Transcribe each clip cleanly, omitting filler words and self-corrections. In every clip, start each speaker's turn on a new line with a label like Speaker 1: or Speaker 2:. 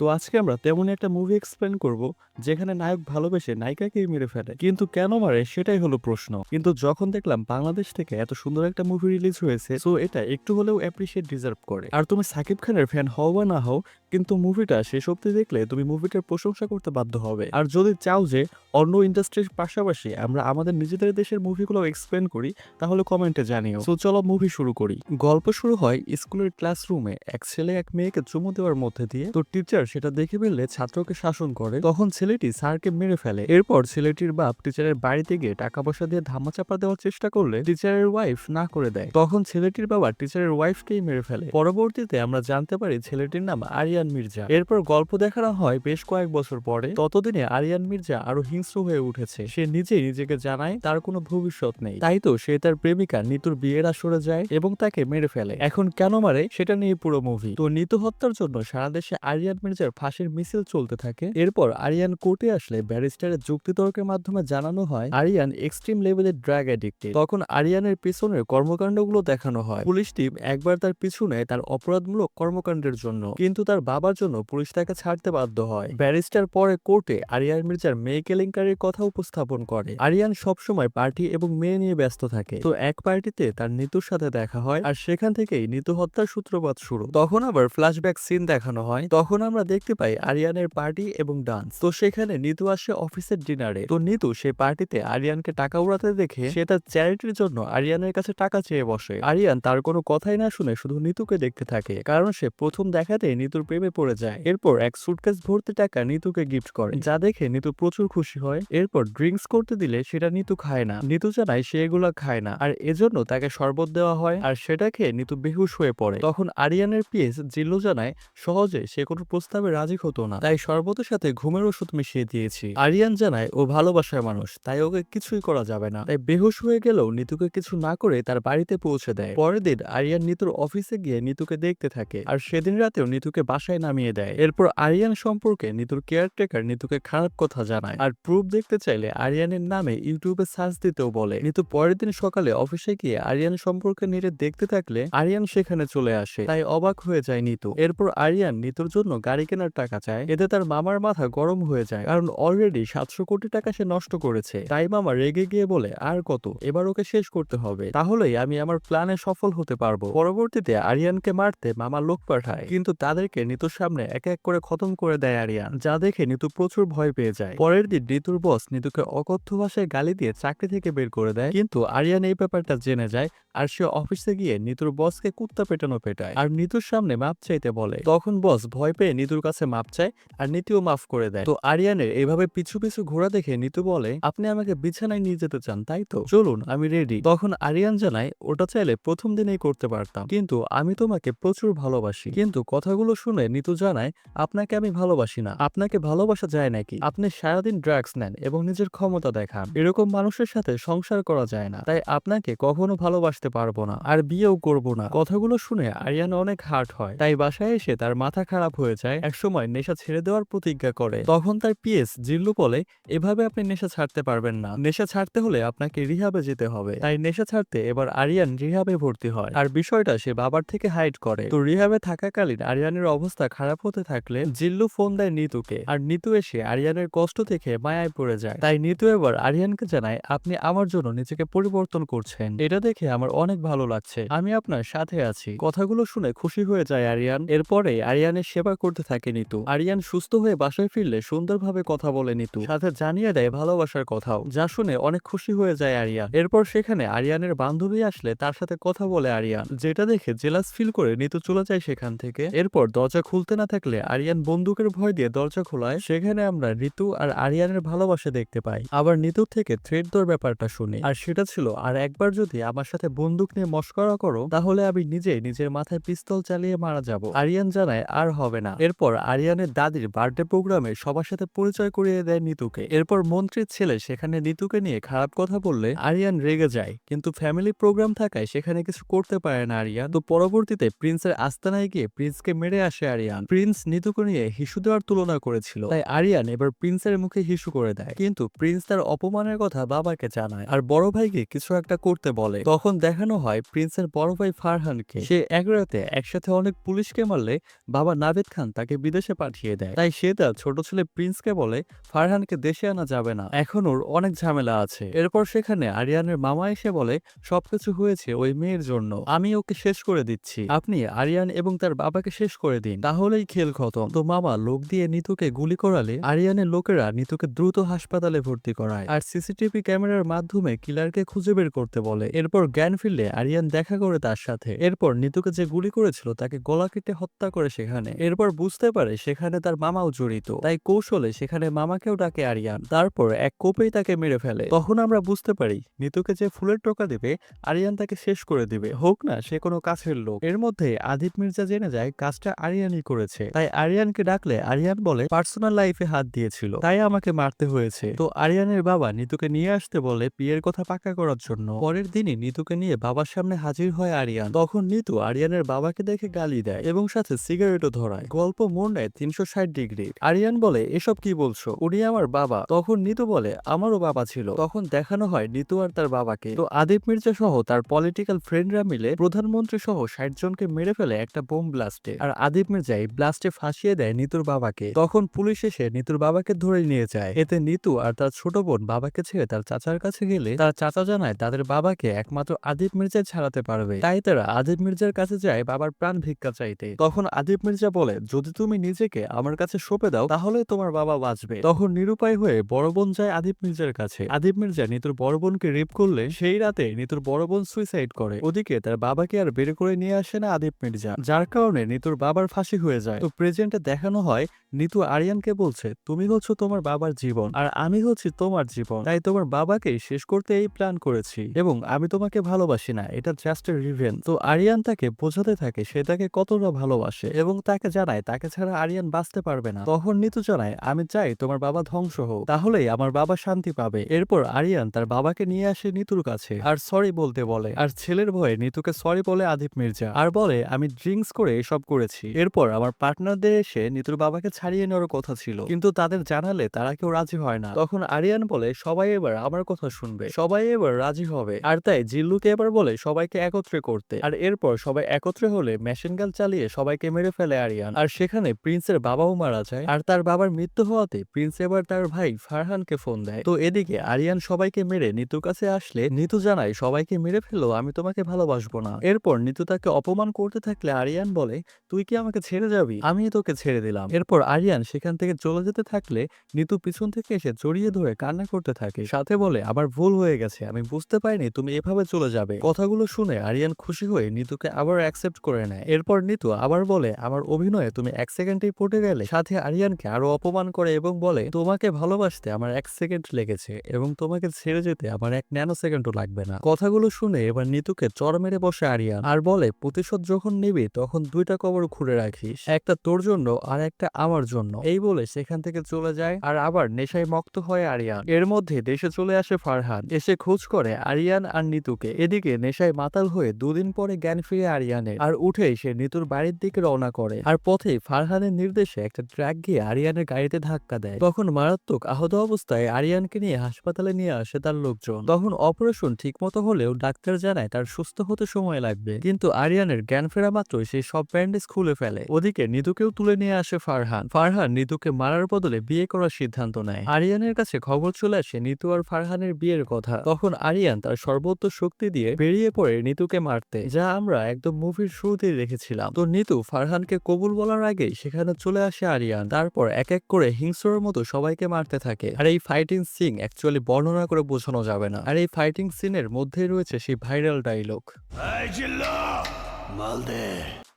Speaker 1: তো আজকে আমরা তেমনই একটা মুভি এক্সপ্লেন করব যেখানে নায়ক ভালোবেসে নায়িকাকেই মেরে ফেলে, কিন্তু কেন মারে সেটাই হলো প্রশ্ন। কিন্তু যখন দেখলাম বাংলাদেশ থেকে এত সুন্দর একটা মুভি রিলিজ হয়েছে, সো এটা একটু হলেও অ্যাপ্রিসিয়েট ডিজার্ভ করে। আর তুমি সাকিব খানের ফ্যান হও বা না হও, কিন্তু মুভিটা শেষ অব্দি দেখলে তুমি মুভিটার প্রশংসা করতে বাধ্য হবে। আর যদি চাও যে অন্য ইন্ডাস্ট্রির পাশাপাশি আমরা আমাদের নিজেদের দেশের মুভিগুলো এক্সপ্লেন করি, তাহলে কমেন্টে জানিও। সো চলো মুভি শুরু করি। গল্প শুরু হয় স্কুলের ক্লাসরুমে এক ছেলে এক মেয়েকে চুমু দেওয়ার মধ্যে দিয়ে। তো টিচার সেটা দেখে ফেললে ছাত্রকে শাসন করে, তখন ছেলেটি স্যারকে মেরে ফেলে। এরপর ছেলেটির বাপ টিচারের বাড়িতে গিয়ে টাকা পয়সা দিয়ে ধামাচাপা দেওয়ার চেষ্টা করলে টিচারের ওয়াইফ না করে দেয়, তখন ছেলেটির বাবা টিচারের ওয়াইফকেই মেরে ফেলে। পরবর্তীতে আমরা জানতে পারি ছেলেটির নাম আরিয়ান মির্জা। এরপর গল্প দেখানো হয় বেশ কয়েক বছর পরে। ততদিনে আরিয়ান মির্জা আরো হিংস্র হয়ে উঠেছে। সে নিজেই নিজেকে জানায় তার কোনো ভবিষ্যৎ নেই, তাই তো সে তার প্রেমিকা নিতুর বিয়ের আসরে যায় এবং তাকে মেরে ফেলে। এখন কেন মারে সেটা নিয়ে পুরো মুভি। তো নিতু হত্যার জন্য সারা দেশে আরিয়ান মির্জার ফাঁসির মিছিল চলতে থাকে। এরপর আরিয়ান কোর্টে আসলে ব্যারিস্টারের যুক্তিতর্কের মাধ্যমে জানানো হয় আরিয়ান এক্সট্রিম লেভেলের ড্রাগ অ্যাডিক্টেড। তখন আরিয়ানের পিছনের কর্মকাণ্ডগুলো দেখানো হয়। পুলিশ টিম একবার তার পিছু নেয় তার অপরাধমূলক কর্মকাণ্ডের জন্য, কিন্তু তার বাবার জন্য পুলিশ তাকে ছাড়তে বাধ্য হয়। ব্যারিস্টার পরে কোর্টে আরিয়ান মির্জার মেয়ে কেলেঙ্কারির কথা উপস্থাপন করে। আরিয়ান সবসময় পার্টি এবং মেয়ে নিয়ে ব্যস্ত থাকে। তো এক পার্টিতে তার নিতুর সাথে দেখা হয়, আর সেখান থেকেই নিতু হত্যার সূত্রপাত শুরু। তখন আবার ফ্ল্যাশব্যাক সিন দেখানো হয়। তখন আমরা দেখতে পাই আরিয়ানের পার্টি এবং ডান্স। তো সেখানে নিতু আসে অফিসের ডিনারে। তো নিতু সেই পার্টিতে আরিয়ানকে টাকা উড়াতে দেখে সে তার চ্যারিটির জন্য আরিয়ানের কাছে টাকা চেয়ে বসে। আরিয়ান তার কোনো কথাই না শুনে শুধু নিতুকে দেখতে থাকে, কারণ সে প্রথম দেখাতেই নিতুর প্রেমে পড়ে যায়। এরপর এক সুটকেস ভর্তি টাকা নিতুকে গিফট করে, যা দেখে নিতু প্রচুর খুশি হয়। এরপর ড্রিঙ্কস করতে দিলে সেটা নিতু খায় না। নিতু জানায় সে এগুলা খায় না, আর এজন্য তাকে শরবত দেওয়া হয়, আর সেটা খেয়ে নিতু বেহুশ হয়ে পড়ে। তখন আরিয়ানের পিএস জিল্লু জানায় সহজে সে কোনো প্রস্তাবে রাজি হতো না, তাই শরবতের সাথে ঘুমের ওষুধ মিশিয়ে দিয়েছি। আরিয়ান জানায় ও ভালোবাসার মানুষ, তাই ওকে কিছুই করা যাবে না। তাই বেহুশ হয়ে গেলেও নিতুকে কিছু না করে তার বাড়িতে পৌঁছে দেয়। পরের দিন আরিয়ান নিতুর অফিসে গিয়ে নিতুকে দেখতে থাকে, আর সেদিন রাতেও নিতুকে বাসায় নামিয়ে দেয়। এরপর আরিয়ান সম্পর্কে নিতুর কেয়ারটেকার নিতুকে খারাপ কথা জানায়, আর প্রুফ দেখতে চাইলে আরিয়ানের নামে ইউটিউবে সার্চ দিতেও বলে। নিতু পরের দিন সকালে অফিসে গিয়ে আরিয়ান সম্পর্কে নিরে দেখতে থাকলে আরিয়ান সেখানে চলে আসে, তাই অবাক হয়ে যায় নিতু। এরপর আরিয়ান নিতুর জন্য গাড়ি কেনার টাকা চায়। এতে তার মামার মাথা গরম হয়ে যায়, কারণ অলরেডি 700 কোটি টাকা সে নষ্ট করেছে। তাই মামা রেগে গিয়ে বলে আর কত, এবার ওকে শেষ করতে হবে, তাহলেই আমি আমার প্ল্যানে সফল হতে পারবো। পরবর্তীতে আরিয়ানকে মারতে মামা লোক পাঠায়, কিন্তু তাদেরকে নিতুর সামনে এক এক করে খতম করে দেয় আরিয়ান, যা দেখে নিতু প্রচুর ভয় পেয়ে যায়। পরের দিন নিতুর বস নিতুকে অকথ্য ভাষায় গালি দিয়ে চাকরি থেকে বের করে দেয়, কিন্তু আরিয়ান এই ব্যাপারটা জেনে যায়, আর সে অফিসে গিয়ে নিতুর বসকে কুত্তা পেটানো পেটায়, আর নিতুর সামনে মাপ চাইতে বলে। তখন বস ভয় পেয়ে নিতুর কাছে মাপ চায়, আর নিতুও মাফ করে দেয়। তো আরিয়ানের এভাবে পিছু পিছু ঘোরা দেখে নিতু বলে আপনি আমাকে বিছানায় নিয়ে যেতে চান তাই তো, চলুন আমি রেডি। তখন আরিয়ান জানায় ওটা চাইলে প্রথম দিনেই করতে পারতাম, কিন্তু আমি তোমাকে প্রচুর ভালোবাসি। কিন্তু কথাগুলো শুনে নিতু জানায় আপনাকে আমি ভালোবাসি না, আপনাকে ভালোবাসা যায় নাকি? আপনি সারাদিন ড্রাগস নেন এবং নিজের ক্ষমতা দেখান, এরকম মানুষের সাথে সংসার করা যায় না, তাই আপনাকে কখনো ভালোবাসতে পারবো না, আর বিয়েও করব না। কথাগুলো শুনে আরিয়ান অনেক হার্ট হয়, তাই বাসায় এসে তার মাথা খারাপ হয়ে যায়। একসময় নেশা ছেড়ে দেওয়ার প্রতিজ্ঞা করে। তখন তার পিএস জিল্লু বলে এভাবে আপনি নেশা ছাড়তে পারবেন না, নেশা ছাড়তে হলে আপনাকে রিহাবে যেতে হবে। তাই নেশা ছাড়তে এবার আরিয়ান রিহাবে ভর্তি হয়, আর বিষয়টা সে বাবার থেকে হাইড করে। তো রিহাবে থাকাকালীন আরিয়ানের অবস্থা খারাপ হতে থাকলে জিল্লু ফোন দেয় নিতুকে, আর নিতু এসে আরিয়ানের কষ্ট দেখে মায়ায় পড়ে যায়। তাই নিতু এবার আরিয়ানকে জানায় আপনি আমার জন্য নিজেকে পরিবর্তন করছেন, এটা দেখে আমার অনেক ভালো লাগছে, আমি আপনার সাথে আছি। কথাগুলো শুনে খুশি হয়ে যায় আরিয়ান। এরপরে আরিয়ানের সেবা করতে থাকে নিতু। আরিয়ান সুস্থ হয়ে বাসায় ফিরলে সুন্দরভাবে কথা বলে নিতু, সাথে জানিয়ে দেয় ভালোবাসার কথাও, যা শুনে অনেক খুশি হয়ে যায় আরিয়ান। এরপর সেখানে আরিয়ানের বান্ধবী আসলে তার সাথে কথা বলে আরিয়ান, যেটা দেখে জেলাস ফিল করে নিতু চলে যায় সেখান থেকে। এরপর দরজা খুলতে না থাকলে আরিয়ান বন্দুকের ভয় দিয়ে দরজা খোলায়। সেখানে আমরা ঋতু আর আরিয়ানের ভালোবাসা দেখতে পাই। আবার নিতুর থেকে থ্রেড দেওয়ার ব্যাপারটা শুনি, আর সেটা ছিল আর একবার যদি আমার সাথে বন্দুক নিয়ে মস্করা করো তাহলে আমি নিজেই নিজের মাথায় পিস্তল চালিয়ে মারা যাব। আরিয়ান জানায় আর হবে না। এরপর আরিয়ানের দাদির বার্থডে প্রোগ্রামে সবার সাথে পরিচয় করিয়ে দেয় নিতুকে। এরপর মন্ত্রীর ছেলে সেখানে নিতুকে নিয়ে খারাপ কথা বললে আরিয়ান রেগে যায়, কিন্তু ফ্যামিলি প্রোগ্রাম থাকায় সেখানে কিছু করতে পারে না আরিয়ান। তো পরবর্তীতে প্রিন্সের আস্তানায় গিয়ে প্রিন্সকে মেরে আসে আরিয়ান। প্রিন্স নিতুকে নিয়ে হিসু দেওয়ার তুলনা করেছিল, তাই আরিয়ান এবার প্রিন্সের মুখে হিসু করে দেয়, কিন্তু প্রিন্স তার অপমানের কথা বাবাকে জানায়, আর বড় ভাইকে কিছু একটা করতে বলে। তখন দেখানো হয় প্রিন্সের বড় ভাই ফারহানকে, সে এক রাতে একসাথে অনেক পুলিশকে মারলে বাবা নাভেদ খান তাকে তাকে বিদেশে পাঠিয়ে দেয়। তাই সে তার ছোট ছেলে প্রিন্সকে বলে ফারহানকে দেশে আনা যাবে না, এখন ওর অনেক ঝামেলা আছে। এরপর সেখানে আরিয়ানের মামা এসে বলে সবকিছু হয়েছে ওই মেয়ের জন্য, আমি ওকে শেষ করে দিচ্ছি, আপনি আরিয়ান এবং তার বাবাকে শেষ করে দিন, তাহলেই খেল খতম। তো মামা লোক দিয়ে নিতুকে গুলি করালে আরিয়ানের লোকেরা নিতুকে দ্রুত হাসপাতালে ভর্তি করায় আর সিসিটিভি ক্যামেরার মাধ্যমে কিলারকে খুঁজে বের করতে বলে। এরপর জ্ঞান ফিরলে আরিয়ান দেখা করে তার সাথে। এরপর নিতুকে যে গুলি করেছিল তাকে গলা কেটে হত্যা করে সেখানে। এরপর বুঝতে পারে সেখানে তার মামাও জড়িত, তাই কৌশলে সেখানে মামাকেও ডাকে আরিয়ান। তারপর এক কোপেই তাকে মেরে ফেলে। তখন আমরা বুঝতে পারি নিতুকে যে ফুলের টোকা দিবে আরিয়ান তাকে শেষ করে দিবে, হোক না সে কোনো কাছের লোক। এর মধ্যে আদিত মির্জা জেনে যায় কাজটা আরিয়ানই করেছে, তাই আরিয়ানকে ডাকলে আরিয়ান বলে পার্সোনাল লাইফে হাত দিয়েছিল তাই আমাকে মারতে হয়েছে। তো আরিয়ানের বাবা নিতুকে নিয়ে আসতে বলে বিয়ের কথা পাকা করার জন্য। পরের দিনই নিতুকে নিয়ে বাবার সামনে হাজির হয় আরিয়ান। তখন নিতু আরিয়ানের বাবাকে দেখে গালি দেয় এবং সাথে সিগারেটও ধরায়। গল্প মোড় নেয় 360 ডিগ্রি। আরিয়ান বলে এসব কি বলছো, উনি আমার বাবা। তখন নিতু বলে আমারও বাবা ছিল। তখন দেখানো হয় নিতু আর তার বাবাকে। তো আদিপ মির্জা সহ তার পলিটিক্যাল ফ্রেন্ডরা মিলে প্রধানমন্ত্রী সহ 60 জনকে মেরে ফেলে একটা বোম ব্লাস্টে। আর আদিপ মির্জা এই ব্লাস্টে ফাঁসিয়ে দেয় নিতুর বাবাকে। তখন পুলিশ এসে নিতুর বাবাকে ধরে নিয়ে যায়। এতে নিতু আর তার ছোট বোন বাবাকে ছেড়ে তার চাচার কাছে গেলে তার চাচা জানায় তাদের বাবাকে একমাত্র আদিপ মির্জাই ছাড়াতে পারবে। তাই তারা আদিপ মির্জার কাছে যায় বাবার প্রাণ ভিক্ষা চাইতে। তখন আদিপ মির্জা বলে যদি তুমি নিজেকে আমার কাছে সঁপে দাও তাহলে তোমার বাবা বাঁচবে। তখন নিরুপায় হয়ে বড় বোন যায় আদিপ মির্জার কাছে। আদিপ মির্জা নিতুর বড় বোনকে রেপ করলে সেই রাতে নিতুর বড় বোন সুইসাইড করে। ওদিকে তার বাবাকে আর বের করে নিয়ে আসে না আদিপ মির্জা, যার কারণে নিতুর বাবার ফাঁসি হয়ে যায়। তো প্রেজেন্টে দেখানো হয় নিতু আরিয়ানকে বলছে তুমি হচ্ছে তোমার বাবার জীবন আর আমি হচ্ছি তোমার জীবন, তাই তোমার বাবাকেই শেষ করতে এই প্ল্যান করেছি এবং আমি তোমাকে ভালোবাসি না, এটা জাস্ট রিভেঞ্জ। তো আরিয়ান তাকে বোঝাতে থাকে সে তাকে কতটা ভালোবাসে এবং তাকে জানায় তাকে ছাড়া আরিয়ান বাঁচতে পারবে না। তখন নিতু জানায় আমি চাই তোমার বাবা ধ্বংস হোক, তাহলেই আমার বাবা শান্তি পাবে। এরপর আরিয়ান তার বাবাকে নিয়ে আসে নিতুর কাছে আর সরি বলতে বলে। আর ছেলের ভয়ে নিতুকে সরি বলে আদিপ মির্জা আর বলে আমি ড্রিঙ্কস করে এসব করেছি। এরপর আমার পার্টনারদের এসে নিতুর বাবাকে ছাড়িয়ে নেওয়ার কথা ছিল, কিন্তু তাদের জানালে তারা কেউ রাজি হয় না। তখন আরিয়ান বলে সবাই এবার আমার কথা শুনবে, সবাই এবার রাজি হবে। আর তাই জিল্লুকে এবার বলে সবাইকে একত্রে করতে। আর এরপর সবাই একত্রে হলে মেশিন গান চালিয়ে সবাইকে মেরে ফেলে আরিয়ান। আর সেখানে প্রিন্সের বাবাও মারা যায়। আর তার বাবার মৃত্যু হওয়াতে প্রিন্স এবার তার ভাই ফারহানকে ফোন দেয়। তো এদিকে আরিয়ান সবাইকে মেরে নিতুর কাছে আসলে নিতু জানায় সবাইকে মেরে ফেলো, আমি তোমাকে ভালোবাসবো না। এরপর নিতু তাকে অপমান করতে থাকলে আরিয়ান বলে তুই কি আমাকে ছেড়ে যাবি, আমি তোকে ছেড়ে দিলাম। এরপর আরিয়ান সেখান থেকে চলে যেতে থাকলে নিতু পিছন থেকে এসে জড়িয়ে ধরে কান্না করতে থাকে, সাথে বলে আমার ভুল হয়ে গেছে, আমি বুঝতে পারিনি তুমি এভাবে চলে যাবে। কথাগুলো শুনে আরিয়ান খুশি হয়ে নিতুকে আবার অ্যাকসেপ্ট করে নেয়। এরপর নিতু আবার বলে আমার অভিনয়ে তুমি 1 সেকেন্ডেই পটে গেলে। সাথে আরিয়ানকে আরো অপমান করে এবং বলে তোমাকে ভালোবাসতে আমার 1 সেকেন্ড লেগেছে এবং তোমাকে ছেড়ে যেতে আমার 1 ন্যানো সেকেন্ডও লাগবে না। কথাগুলো শুনে এবার নিতুকে চড় মেরে বসে আরিয়ান আর বলে প্রতিশোধ যখন নিবি তখন 2টা কবর খুঁড়ে রাখিস, একটা তোর জন্য আর একটা আমার জন্য। এই বলে সেখান থেকে চলে যায় আর আবার নেশায় মক্ত হয় আরিয়ান। এর মধ্যে দেশে চলে আসে ফারহান, এসে খোঁজ করে আরিয়ান আর নিতুকে। এদিকে নেশায় মাতাল হয়ে 2 দিন পরে জ্ঞান ফিরে আরিয়ানের আর উঠেই সে নিতুর বাড়ির দিকে রওনা করে। আর পথে ফারহানের নির্দেশে একটা ট্রাক গিয়ে আরিয়ানের গাড়িতে ধাক্কা দেয়। তখন মারাত্মক আহত অবস্থায় আরিয়ানকে নিয়ে হাসপাতালে নিয়ে আসে তার লোকজন। তখন অপারেশন ঠিক মতো হলেও ডাক্তার জানায় তার সুস্থ হতে সময় লাগবে, কিন্তু আরিয়ানের জ্ঞান ফেরা মাত্রই সে সব ব্যান্ডেজ খুলে ফেলে। ওদিকে নিতুকেও তুলে নিয়ে আসে ফারহান। ফারহান নিতুকে মারার বদলে বিয়ে করার সিদ্ধান্ত নেয়। আরিয়ানের কাছে খবর চলে আসে নিতু আর ফারহানের বিয়ের কথা। তখন আরিয়ান তার সর্বোচ্চ শক্তি দিয়ে বেরিয়ে পড়ে নিতুকে মারতে, যা আমরা একদম মুভির শুরুতেই দেখেছিলাম। তো নিতু ফারহানকে কবুল বলার আগেই সেখানে চলে আসে আরিয়ান। তারপর এক এক করে হিংস্রর মতো সবাইকে মারতে থাকে। আর এই ফাইটিং সিন অ্যাকচুয়ালি বর্ণনা করে বোঝানো যাবে না। আর এই ফাইটিং সিনের মধ্যেই রয়েছে সেই ভাইরাল ডায়লগ।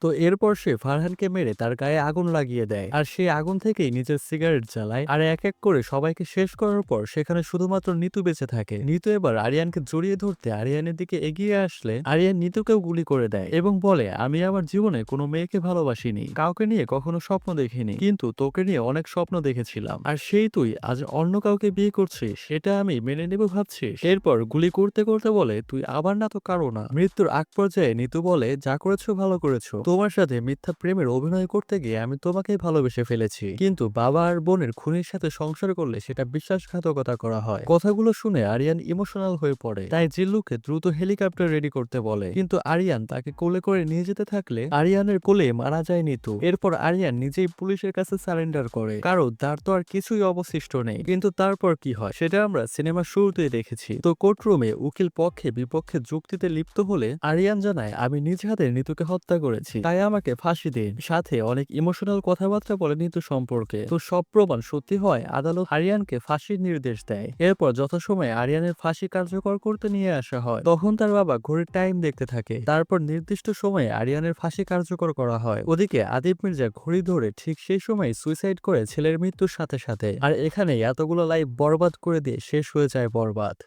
Speaker 1: তো এরপর সে ফারহানকে মেরে তার গায়ে আগুন লাগিয়ে দেয় আর সেই আগুন থেকেই নিজের সিগারেট জ্বালায়। আর এক এক করে সবাইকে শেষ করার পর সেখানে শুধুমাত্র নিতু বেঁচে থাকে। নিতু এবার আরিয়ানকে জড়িয়ে ধরতে আরিয়ানের দিকে এগিয়ে আসলে আরিয়ান নিতুকেও গুলি করে দেয় এবং বলে আমি আমার জীবনে কোনো মেয়েকে ভালোবাসিনি, কাউকে নিয়ে কখনো স্বপ্ন দেখিনি, কিন্তু তোকে নিয়ে অনেক স্বপ্ন দেখেছিলাম আর সেই তুই আজ অন্য কাউকে বিয়ে করছিস, সেটা আমি মেনে নেব ভাবছিস। এরপর গুলি করতে করতে বলে তুই আবার না তো কারো না। মৃত্যুর আগ পর্যায়ে নিতু বলে যা করেছো ভালো করেছো, তোমার সাথে মিথ্যা প্রেমের অভিনয় করতে গিয়ে আমি তোমাকেই ভালোবেসে ফেলেছি, কিন্তু বাবা আর বোনের খুনির সাথে সংসার করলে সেটা বিশ্বাসঘাতকতা করা হয়। কথাগুলো শুনে আরিয়ান ইমোশনাল হয়ে পড়ে, তাই জিল্লুকে দ্রুত হেলিকপ্টার রেডি করতে বলে। কিন্তু আরিয়ান তাকে কোলে করে নিয়ে যেতে থাকলে আরিয়ানের কোলে মারা যায় নিতু। এরপর আরিয়ান নিজেই পুলিশের কাছে সারেন্ডার করে, কারণ তার তো আর কিছুই অবশিষ্ট নেই। কিন্তু তারপর কি হয় সেটা আমরা সিনেমার শুরুতেই দেখেছি। তো কোর্টরুমে উকিল পক্ষে বিপক্ষে যুক্তিতে লিপ্ত হলে আরিয়ান জানায়, আমি নিজ হাতে নিতুকে হত্যা করেছি, তাই আমাকে ফাঁসি দিন। সাথে অনেক ইমোশনাল কথাবার্তা বলে নিতু সম্পর্কে। তো সব প্রমাণ সত্যি হয় আদালত আরিয়ানকে ফাঁসির নির্দেশ দেয়। এরপর যথাসময়ে আরিয়ানের ফাঁসি কার্যকর করতে নিয়ে আসা হয়। তখন তার বাবা ঘড়ির টাইম দেখতে থাকে। তারপর নির্দিষ্ট সময়ে আরিয়ানের ফাঁসি কার্যকর করা হয়। ওদিকে আদিপ মির্জা ঘড়ি ধরে ঠিক সেই সময় সুইসাইড করে ছেলের মৃত্যুর সাথে সাথে। আর এখানে এতগুলো লাইফ বরবাদ করে দিয়ে শেষ হয়ে যায় বরবাদ।